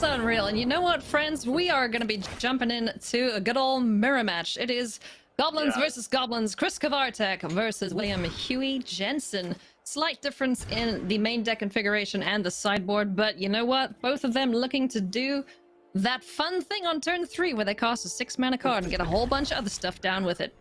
is unreal. And you know what, friends? We are going to be jumping into a good old mirror match. It is Goblins versus Goblins, Chris Kvartek versus William Huey Jensen. Slight difference in the main deck configuration and the sideboard, but you know what? Both of them looking to do that fun thing on turn 3 where they cost a 6-mana card and get a whole bunch of other stuff down with it.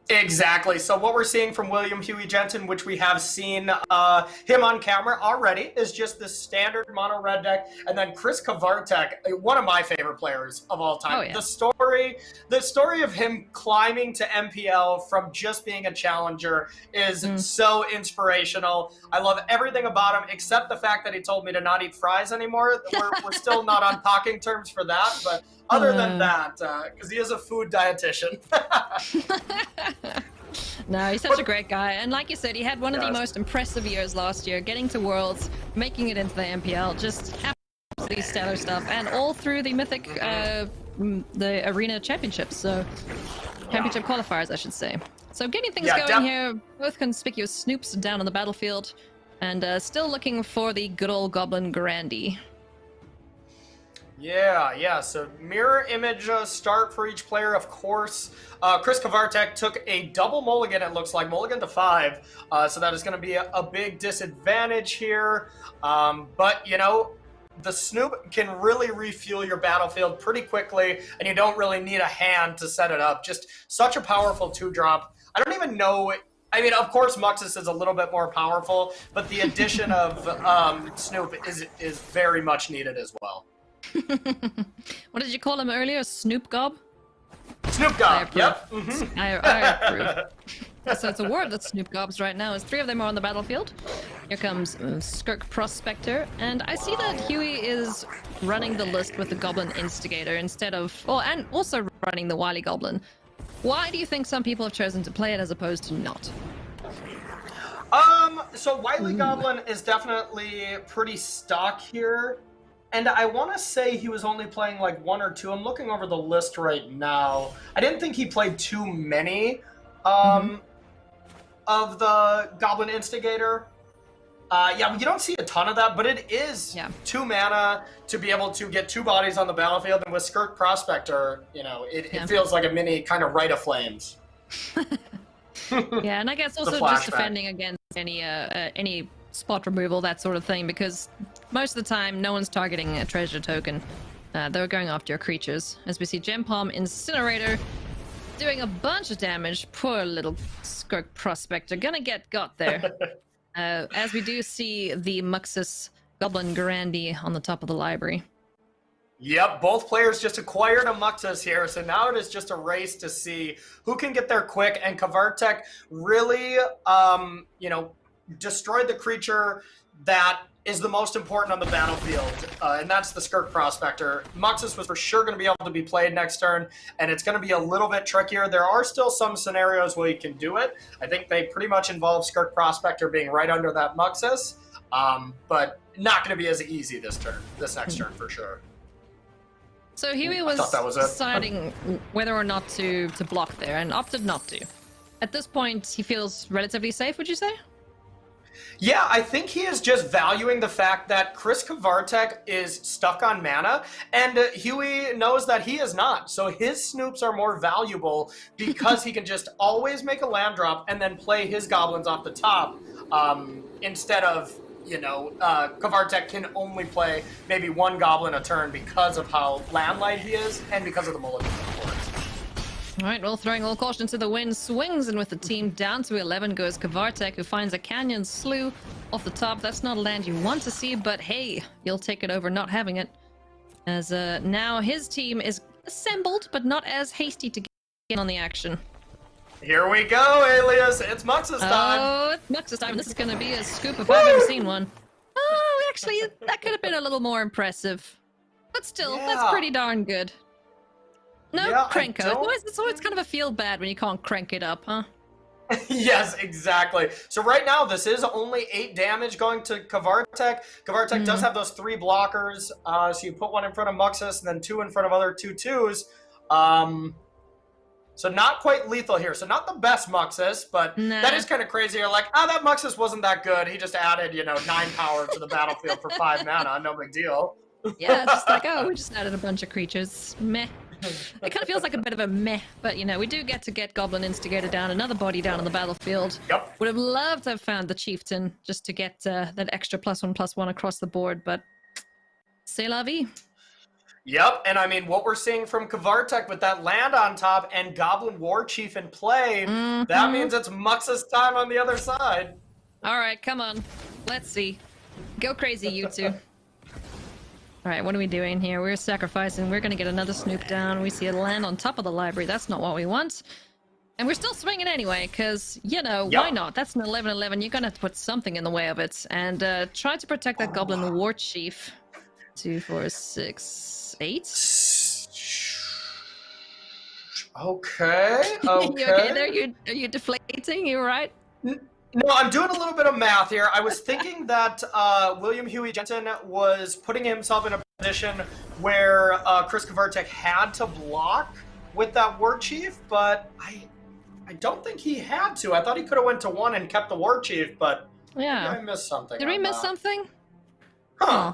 Exactly. So what we're seeing from William Huey Jensen, which we have seen him on camera already, is just the standard mono red deck. And then Chris Kvartek, one of my favorite players of all time. Oh, yeah. The story of him climbing to MPL from just being a challenger is so inspirational. I love everything about him except the fact that he told me to not eat fries anymore. We're still not on talking terms for that, but other than that, because he is a food dietitian. No, he's such a great guy. And like you said, he had one of the most impressive years last year, getting to Worlds, making it into the MPL, just absolutely stellar stuff. And all through the Mythic, the Arena Championships, so Championship qualifiers, I should say. So getting things going here, both conspicuous snoops down on the battlefield, and still looking for the good old Goblin Grandy. Yeah, so mirror image start for each player, of course. Chris Kvartek took a double mulligan, it looks like, mulligan to 5, so that is going to be a big disadvantage here. But, you know, the Snoop can really refuel your battlefield pretty quickly, and you don't really need a hand to set it up. Just such a powerful 2-drop. I don't even know... I mean, of course, Muxus is a little bit more powerful, but the addition of Snoop is very much needed as well. What did you call him earlier? Snoop Gob? Snoop Gob, yep. I approve. So it's a word that Snoop Gobs right now. As 3 of them are on the battlefield. Here comes Skirk Prospector. And I see that Huey is running the list with the Goblin Instigator instead of... Well, and also running the Wily Goblin. Why do you think some people have chosen to play it as opposed to not? So Wily Goblin is definitely pretty stock here. And I want to say he was only playing like 1 or 2. I'm looking over the list right now. I didn't think he played too many of the Goblin Instigator. Yeah, you don't see a ton of that, but it is 2 mana to be able to get 2 bodies on the battlefield. And with Skirk Prospector, you know, it feels like a mini kind of Rite of Flames. Yeah, and I guess also just defending against any spot removal, that sort of thing, because most of the time no one's targeting a treasure token. They're going after your creatures. As we see Gem Palm Incinerator doing a bunch of damage. Poor little Skirk Prospector, gonna get got there. As we do see the Muxus Goblin Grandy on the top of the library. Yep, both players just acquired a Muxus here, so now it is just a race to see who can get there quick, and Kvartek really, you know, destroyed the creature that is the most important on the battlefield, and that's the Skirk Prospector. Muxus was for sure going to be able to be played next turn, and it's going to be a little bit trickier. There are still some scenarios where you can do it. I think they pretty much involve Skirk Prospector being right under that Muxus, but not going to be as easy this next turn for sure. So Huey was deciding whether or not to block there, and opted not to. At this point, he feels relatively safe, would you say? Yeah, I think he is just valuing the fact that Chris Kvartek is stuck on mana, and Huey knows that he is not. So his Snoops are more valuable because he can just always make a land drop and then play his goblins off the top, instead of, you know, Kvartek can only play maybe 1 goblin a turn because of how land light he is and because of the mulligan, of course. All right, well, throwing all caution to the wind, swings in with the team. Down to 11 goes Kvartek, who finds a Canyon Slough off the top. That's not a land you want to see, but hey, you'll take it over not having it. As now his team is assembled, but not as hasty to get on the action. Here we go, Alias. It's Muxus time. Oh, it's Muxus time. This is going to be a scoop if I've ever seen one. Oh, actually, that could have been a little more impressive. But still, that's pretty darn good. No, Cranko. It's always kind of a feel bad when you can't crank it up, huh? Yes, exactly. So right now, this is only 8 damage going to Kvartek. Kvartek does have those 3 blockers. So you put 1 in front of Muxus and then 2 in front of other 2/2s. So not quite lethal here. So not the best Muxus, but that is kind of crazy. You're like, that Muxus wasn't that good. He just added, you know, 9 power to the battlefield for 5 mana. No big deal. Yeah, it's just like, oh, we just added a bunch of creatures. Meh. It kind of feels like a bit of a meh, but we do get to get Goblin Instigator down, another body down on the battlefield. Yep. Would have loved to have found the Chieftain just to get that extra +1/+1 across the board, but c'est la vie. Yep, and I mean, what we're seeing from Kvartek with that land on top and Goblin War Chief in play, that means it's Mux's time on the other side. All right, come on. Let's see. Go crazy, you two. All right, what are we doing here? We're sacrificing. We're going to get another Snoop down. We see a land on top of the library. That's not what we want. And we're still swinging anyway, because, why not? That's an 11/11. You're going to have to put something in the way of it. And try to protect that Goblin War Chief. 2, 4, 6, 8. Okay. You okay there? Are you deflating? You all right? No, I'm doing a little bit of math here. I was thinking that William Huey Jensen was putting himself in a position where Chris Kvartek had to block with that War Chief, but I don't think he had to. I thought he could have went to 1 and kept the War Chief, but yeah, I missed something. Did we miss something? Huh.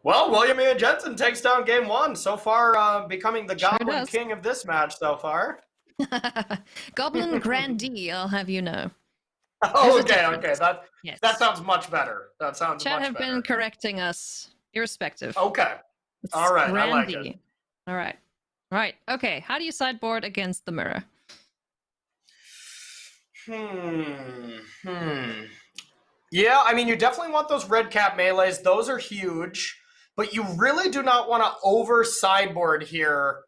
Well, William Huey Jensen takes down game 1. So far, becoming the Goblin King of this match so far. Goblin Grandee, I'll have you know. Oh, okay. That sounds much better. That sounds Chat much have better. been correcting us, irrespective. Okay. It's all right, Grandee. I like it. All right. Okay, how do you sideboard against the mirror? Yeah, I mean, you definitely want those red cap melees. Those are huge, but you really do not want to over sideboard here.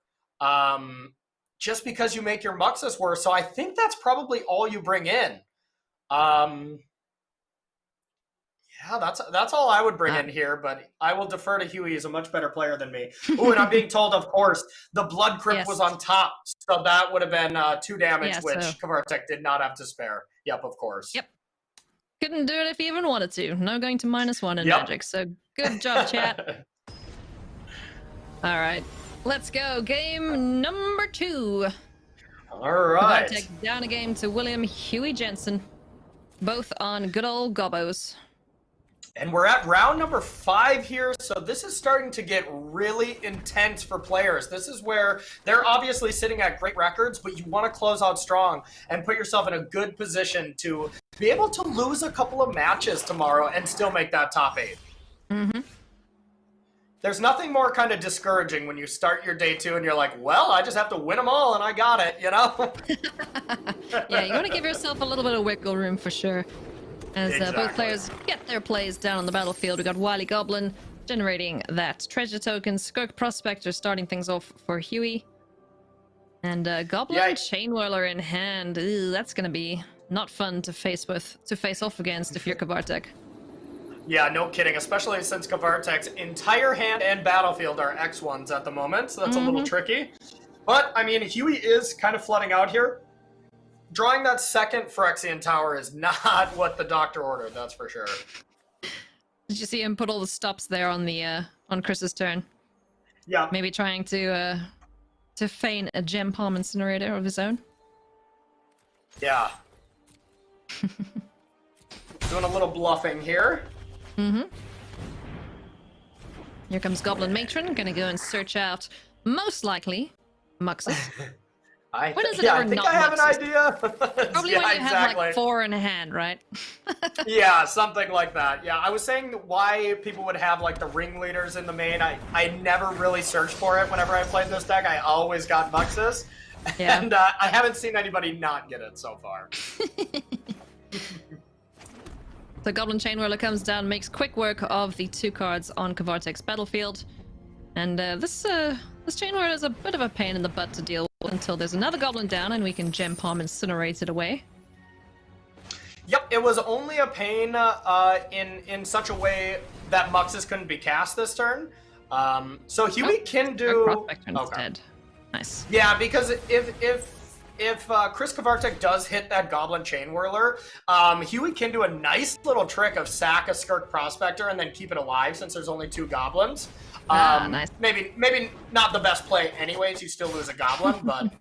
Just because you make your Muxus worse. So I think that's probably all you bring in. Yeah, that's all I would bring in here, but I will defer to Huey. He's a much better player than me. Oh, and I'm being told, of course, the Blood Crypt was on top, so that would have been 2 damage, which Kvartek did not have to spare. Yep, of course. Yep. Couldn't do it if he even wanted to. No going to -1 in Magic, so good job, chat. All right. Let's go. Game number 2. All right. Kvartek down a game to William Huey Jensen. Both on good old Gobbos. And we're at round number 5 here, so this is starting to get really intense for players. This is where they're obviously sitting at great records, but you want to close out strong and put yourself in a good position to be able to lose a couple of matches tomorrow and still make that top 8. There's nothing more kind of discouraging when you start your day 2 and you're like, well, I just have to win them all and I got it, you know? Yeah, you want to give yourself a little bit of wiggle room for sure. As both players get their plays down on the battlefield. We got Wily Goblin generating that treasure token. Skirk Prospector starting things off for Huey. And Goblin Chain Whirler in hand. Ew, that's going to be not fun to face off against if you're Kvartek. Yeah, no kidding, especially since Kvartek's entire hand and battlefield are X1s at the moment, so that's a little tricky. But, I mean, Huey is kind of flooding out here. Drawing that second Phyrexian Tower is not what the doctor ordered, that's for sure. Did you see him put all the stops there on the on Chris's turn? Yeah. Maybe trying to feign a gem palm incinerator of his own? Yeah. Doing a little bluffing here. Here comes Goblin Matron, gonna go and search out, most likely, Muxus. I think I have an idea. Probably when you have like 4 in a hand, right? Yeah, something like that. Yeah, I was saying why people would have like the ringleaders in the main. I never really searched for it whenever I played this deck. I always got Muxus. Yeah. And I haven't seen anybody not get it so far. So Goblin Chain Whirler comes down, makes quick work of the 2 cards on Kvartek's battlefield. And this Chain Whirler is a bit of a pain in the butt to deal with until there's another Goblin down and we can Gem Palm Incinerate it away. Yep, it was only a pain in such a way that Muxus couldn't be cast this turn. So Huey can do... Prospector instead. Nice. Yeah, because if Chris Kvartek does hit that Goblin Chain Whirler, Huey can do a nice little trick of sack a Skirk Prospector and then keep it alive since there's only 2 goblins. Nice. Maybe not the best play anyways, you still lose a goblin, but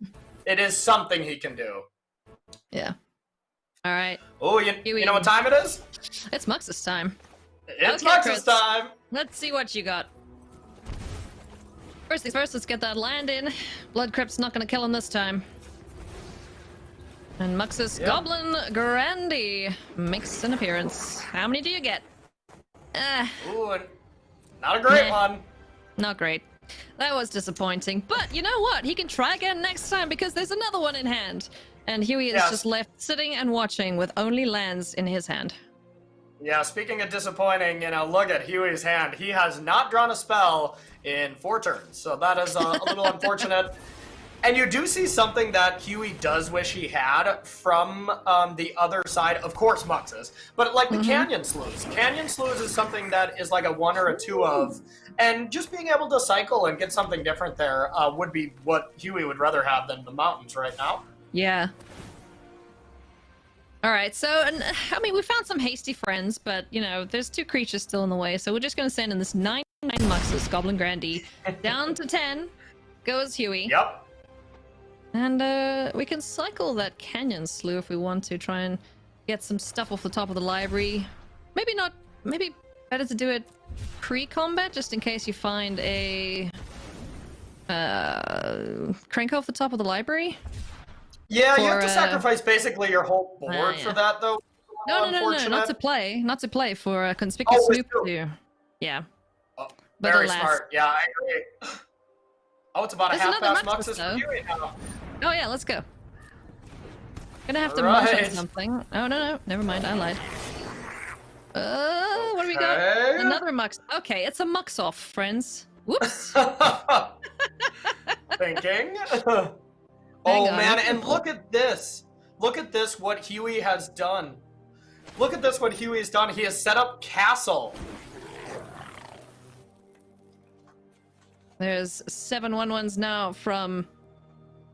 it is something he can do. Yeah. Alright. Oh, you know what time it is? It's Muxus time. It's Muxus time! Let's see what you got. First things first, let's get that land in. Blood Crypt's not gonna kill him this time. And Muxus Goblin Grandi makes an appearance. How many do you get? Ooh, not a great one. Not great. That was disappointing. But you know what? He can try again next time because there's another one in hand. And Huey is just left sitting and watching with only lands in his hand. Yeah, speaking of disappointing, you know, look at Huey's hand. He has not drawn a spell in 4 turns, so that is a little unfortunate. And you do see something that Huey does wish he had from the other side, of course, Muxus, but like the Canyon Sloughs. Canyon Sloughs is something that is like a 1 or a 2 of, and just being able to cycle and get something different there would be what Huey would rather have than the mountains right now. Yeah. All right, so, and I mean, we found some hasty friends, but, you know, there's 2 creatures still in the way, so we're just going to send in this 9/9 Muxus Goblin Grandi. Down to 10 goes Huey. Yep. And we can cycle that Canyon Slough if we want to try and get some stuff off the top of the library. Maybe not, maybe better to do it pre-combat, just in case you find a crank off the top of the library. Yeah, you have to sacrifice basically your whole board for that, though. No, not to play. Not to play, for a conspicuous snoop to... Yeah. Oh, very smart. Yeah, I agree. Oh, it's about a half-past Muxus for Huey now. Oh yeah, let's go. Gonna have to motion something. Oh, no, never mind, I lied. What do we got? Another Mux. Okay, it's a Mux-off, friends. Whoops. Thinking. Oh man, and look at this. Look at this, what Huey has done. Look at this, what Huey has done. He has set up Castle. There's 7 1/1s now from...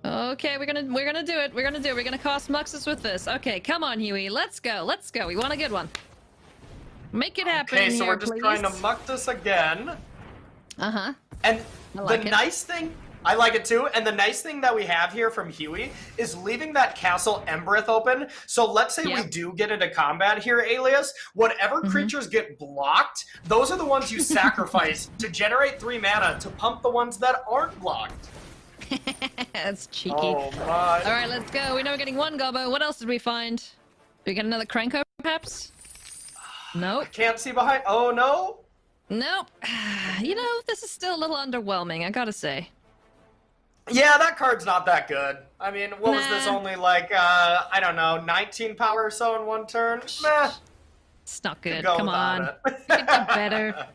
Okay, we're gonna do it. We're gonna cost Muxus with this. Okay, come on, Huey. Let's go. We want a good one. Make it happen. Okay, so we're just trying to muck this again. Uh-huh. And the nice thing... I like it too, and the nice thing that we have here from Huey is leaving that Castle Embereth open. So let's say we do get into combat here, Alias. Whatever creatures get blocked, those are the ones you sacrifice to generate 3 mana to pump the ones that aren't blocked. That's cheeky. Oh my. All right, let's go. We know we're getting 1 gobbo. What else did we find? Did we get another Cranko, perhaps? Nope. Can't see behind. Oh, no? Nope. You know, this is still a little underwhelming, I gotta say. Yeah, that card's not that good. I mean, what was this, only like, I don't know, 19 power or so in 1 turn? Meh. It's not good. Come on. You could do better.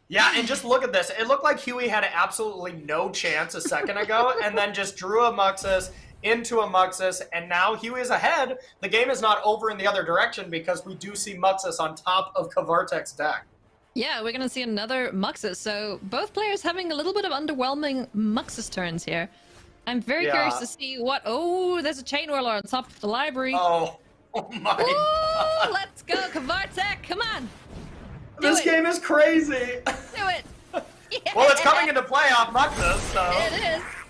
Yeah, and just look at this. It looked like Huey had absolutely no chance a second ago, and then just drew a Muxus into a Muxus, and now Huey's ahead. The game is not over in the other direction because we do see Muxus on top of Kvartek's deck. Yeah, we're gonna see another Muxus, so both players having a little bit of underwhelming Muxus turns here. I'm very curious to see what... Oh, there's a Chain Whirler on top of the library. Oh my god. Let's go, Kvartek, come on! This game is crazy! Do it! Yeah. Well, it's coming into play off Muxus, so...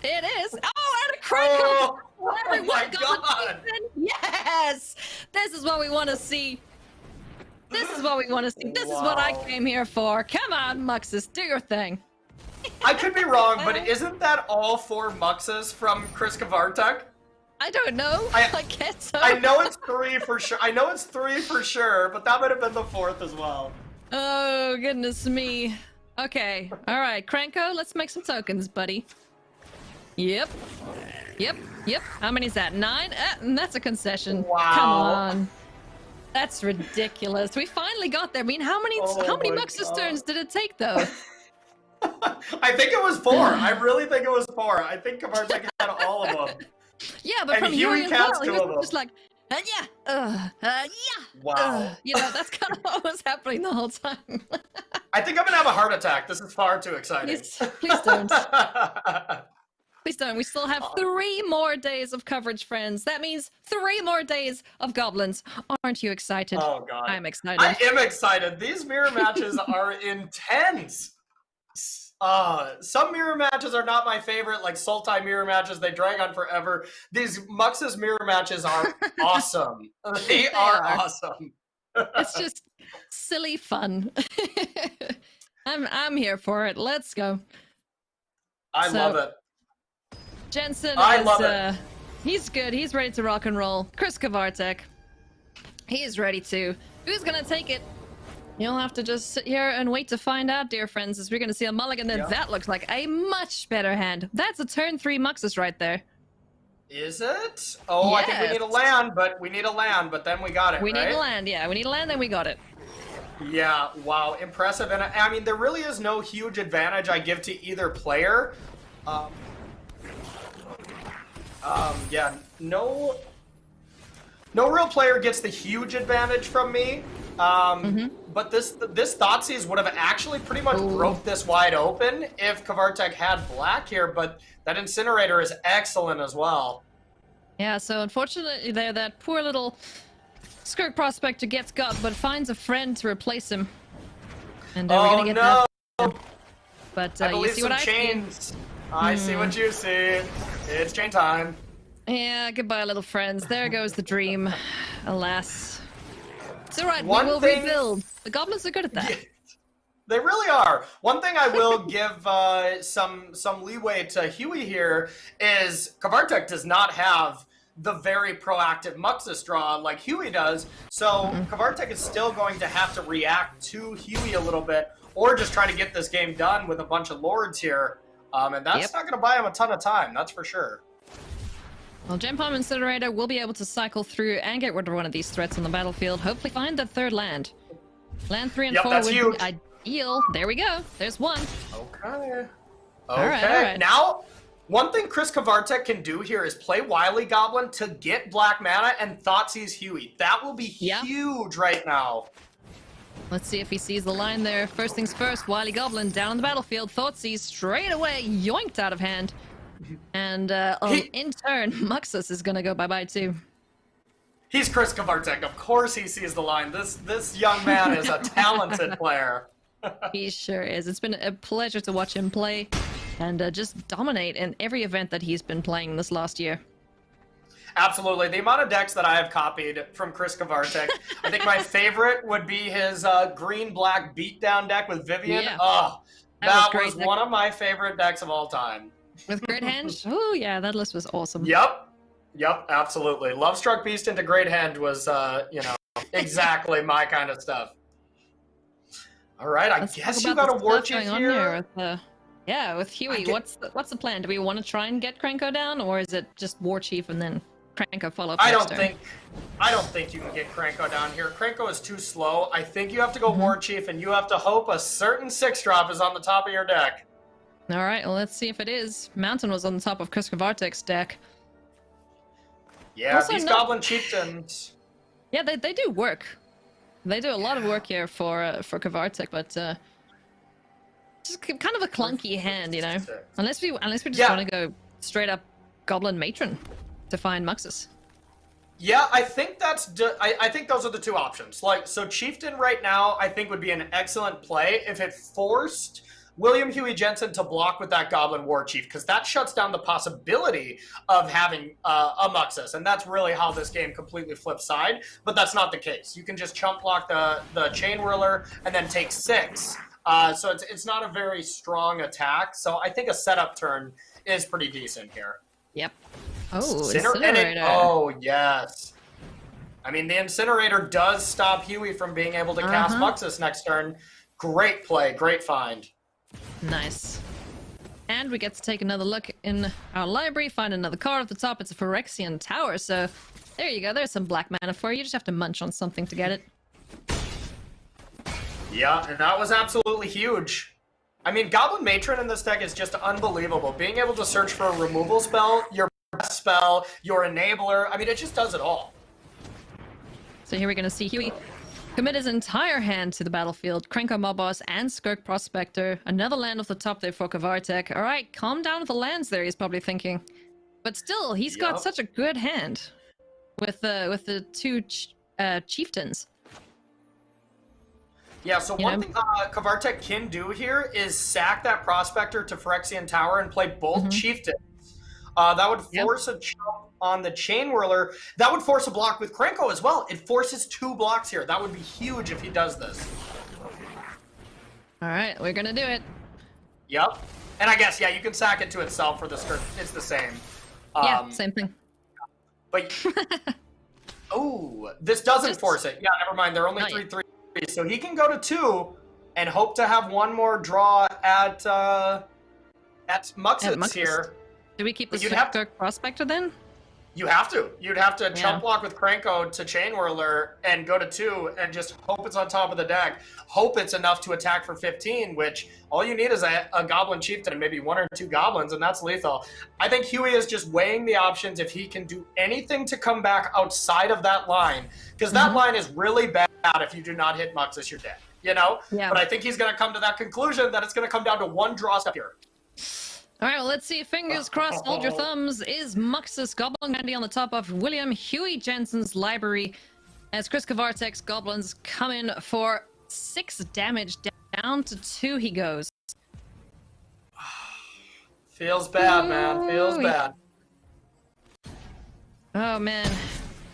It is! Oh, and a critical! Oh my god! Yes! This is what we want to see! This is what we want to see. This is what I came here for. Come on, Muxus, do your thing. I could be wrong, but isn't that all 4 Muxus from Chris Kvartek? I don't know. I guess so. I know it's 3 for sure. I know it's 3 for sure, but that might have been the 4th as well. Oh, goodness me. Okay. All right, Cranko, let's make some tokens, buddy. Yep. How many is that? 9? That's a concession. Wow. Come on. That's ridiculous. We finally got there. I mean, how many Muxus turns did it take, though? I think it was 4. I really think it was 4. I think Kvartek had all of them. Yeah, but from Huey as well, he was just like, Wow. You know, that's kind of what was happening the whole time. I think I'm gonna have a heart attack. This is far too exciting. Please don't. Please don't. We still have 3 more days of coverage, friends. That means 3 more days of goblins. Aren't you excited? Oh god. I'm excited. I am excited. These mirror matches are intense. Some mirror matches are not my favorite, like Sultai mirror matches. They drag on forever. These Muxus mirror matches are awesome. They are awesome. It's just, Silly fun. I'm here for it. Let's go. I love it. Jensen love it. He's good. He's ready to rock and roll. Chris Kvartek, he's ready to. Who's gonna take it? You'll have to just sit here and wait to find out, dear friends, as we're gonna see a mulligan there. That looks like a much better hand. That's a turn 3 Muxus right there. Is it? Oh, yes. I think we need a land, but then we got it, We need a land, yeah. We need a land, then we got it. Yeah, wow, impressive. And I mean, there really is no huge advantage I give to either player. Yeah, no real player gets the huge advantage from me. But this Thoughtseize would have actually pretty much broke this wide open if Kvartek had black here, but that Incinerator is excellent as well. Yeah, so unfortunately there, that poor little Skirk Prospector gets got, but finds a friend to replace him. And we're gonna get that. But you see what I see? I see what you see. It's chain time. Yeah, goodbye, little friends. There goes the dream. Alas. It's alright, we will rebuild. The goblins are good at that. Yeah, they really are. One thing I will give some leeway to Huey here is Kvartek does not have the very proactive Muxus draw like Huey does, so Kvartek is still going to have to react to Huey a little bit, or just try to get this game done with a bunch of lords here, and that's not going to buy him a ton of time, that's for sure. Well, Gem Palm Incinerator will be able to cycle through and get rid of one of these threats on the battlefield. Hopefully find that third land. Land 3 and 4 would be ideal. There we go. There's one. Okay. All right. Now, one thing Chris Kvartek can do here is play Wily Goblin to get black mana and Thoughtseize Huey. That will be huge right now. Let's see if he sees the line there. First things first, Wily Goblin down on the battlefield. Thoughtseize straight away, yoinked out of hand. And in turn, Muxus is gonna go bye-bye too. He's Chris Kvartek. Of course he sees the line. This young man is a talented player. He sure is. It's been a pleasure to watch him play and just dominate in every event that he's been playing this last year. Absolutely. The amount of decks that I have copied from Chris Kvartek, I think my favorite would be his green-black beatdown deck with Vivian. Yeah. Oh, that was one of my favorite decks of all time. With Great Hand? Oh, yeah, that list was awesome. Yep, absolutely. Love Struck Beast into Great Hand was, exactly my kind of stuff. All right, I guess you got a War Chief here. With Huey, what's the plan? Do we want to try and get Krenko down, or is it just War Chief and then Krenko follow up? I don't think you can get Krenko down here. Krenko is too slow. I think you have to go War Chief, and you have to hope a certain 6-drop is on the top of your deck. All right, well, let's see if it is. Mountain was on the top of Chris Kvartek's deck. Yeah, these Goblin Chieftains. Yeah, they do work. They do a lot of work here for Kvartek, but just kind of a clunky hand, you know. Unless we just want to go straight up Goblin Matron to find Muxus. Yeah, I think I think those are the two options. Like, so Chieftain right now, I think would be an excellent play if it forced William Huey Jensen to block with that Goblin War Chief, because that shuts down the possibility of having a Muxus, and that's really how this game completely flips side, but that's not the case. You can just chump block the Chain Whirler and then take 6. So it's not a very strong attack, so I think a setup turn is pretty decent here. Yep. Oh, Incinerator. Oh, yes. I mean, the Incinerator does stop Huey from being able to cast Muxus next turn. Great play, great find. Nice. And we get to take another look in our library, find another card at the top. It's a Phyrexian Tower, so there you go. There's some black mana for you. You just have to munch on something to get it. Yeah, and that was absolutely huge. I mean, Goblin Matron in this deck is just unbelievable. Being able to search for a removal spell, your best spell, your enabler, I mean, it just does it all. So here we're going to see Huey commit his entire hand to the battlefield. Krenko Mobos and Skirk Prospector. Another land off the top there for Kvartek. All right, calm down with the lands there, he's probably thinking. But still, he's got such a good hand with the two chieftains. Yeah, so one thing Kvartek can do here is sack that Prospector to Phyrexian Tower and play both chieftains. That would force a chump on the Chain Whirler, that would force a block with Krenko as well. It forces 2 blocks here. That would be huge if he does this. All right, we're gonna do it. Yep. And I guess, yeah, you can sack it to itself for the skirt. It's the same. Yeah, same thing. But, oh, this doesn't force it. Yeah, never mind. They're only 3-3. So he can go to 2 and hope to have one more draw at Muxus here. Do we keep the Skirt Prospector then? You have to. You'd have to chump block with Krenko to Chain Whirler and go to 2 and just hope it's on top of the deck. Hope it's enough to attack for 15, which all you need is a Goblin Chieftain and maybe 1 or 2 Goblins, and that's lethal. I think Huey is just weighing the options if he can do anything to come back outside of that line, because that line is really bad if you do not hit Muxus, you're dead, you know? Yeah. But I think he's going to come to that conclusion that it's going to come down to 1 draw step here. All right, well, let's see. Fingers crossed, hold your thumbs. Is Muxus Goblin Candy on the top of William Huey Jensen's library as Chris Kvartek's Goblins come in for 6 damage. Down to 2 he goes. Feels bad, man. Feels bad. Oh, man.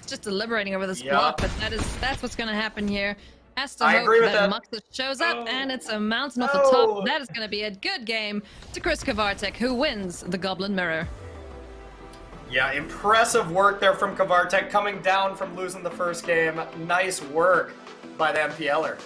It's just deliberating over this block, but that's what's going to happen here. Has to hope that Muxus shows up, and it's a mountain off the top. That is going to be a good game to Chris Kvartek, who wins the Goblin Mirror. Yeah, impressive work there from Kvartek, coming down from losing the first game. Nice work by the MPLer.